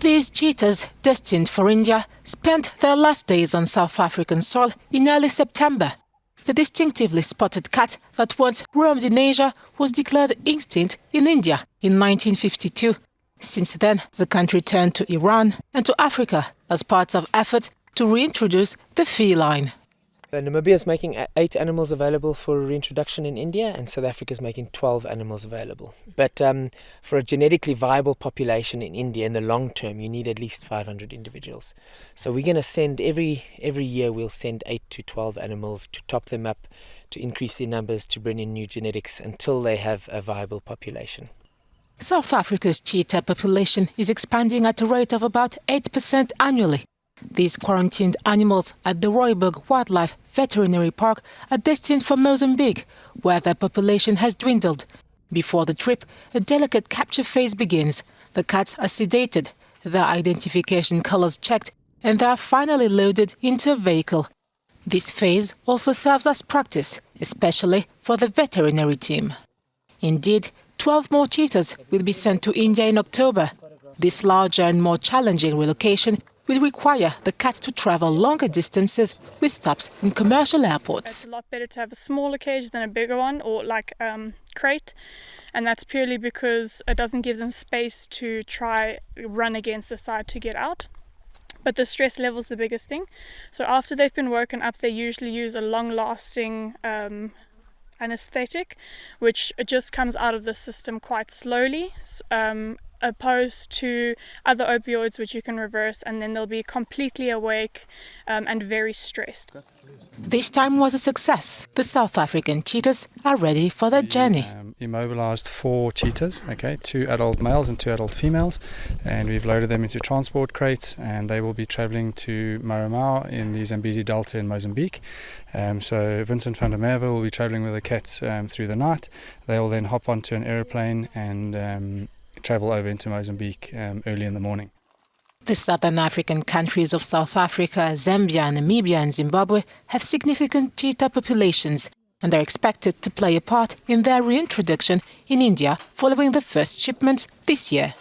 These cheetahs, destined for India, spent their last days on South African soil in early September. The distinctively spotted cat that once roamed in Asia was declared extinct in India in 1952. Since then, the country turned to Iran and to Africa as part of efforts to reintroduce the feline. Namibia is making 8 animals available for reintroduction in India, and South Africa is making 12 animals available. But for a genetically viable population in India in the long term, you need at least 500 individuals. So we're going to send every year we'll send 8 to 12 animals to top them up, to increase their numbers, to bring in new genetics until they have a viable population. South Africa's cheetah population is expanding at a rate of about 8% annually. These quarantined animals at the Rooiberg Wildlife Veterinary Park are destined for Mozambique, where their population has dwindled. Before the trip, a delicate capture phase begins. The cats are sedated, their identification colours checked, and they are finally loaded into a vehicle. This phase also serves as practice, especially for the veterinary team. Indeed, 12 more cheetahs will be sent to India in October. This larger and more challenging relocation will require the cats to travel longer distances with stops in commercial airports. It's a lot better to have a smaller cage than a bigger one, or like crate, and that's purely because it doesn't give them space to try run against the side to get out. But the stress level is the biggest thing. So after they've been woken up, they usually use a long-lasting anesthetic, which just comes out of the system quite slowly, opposed to other opioids which you can reverse, and then they'll be completely awake and very stressed. This time was a success. The South African cheetahs are ready for their journey. Immobilized 4 cheetahs, 2 adult males and 2 adult females, and we've loaded them into transport crates, and they will be traveling to Maramau in the Zambezi Delta in Mozambique. So Vincent van der Merwe will be traveling with the cats through the night. They will then hop onto an aeroplane and travel over into Mozambique early in the morning. The southern African countries of South Africa, Zambia, Namibia and Zimbabwe have significant cheetah populations and are expected to play a part in their reintroduction in India following the first shipments this year.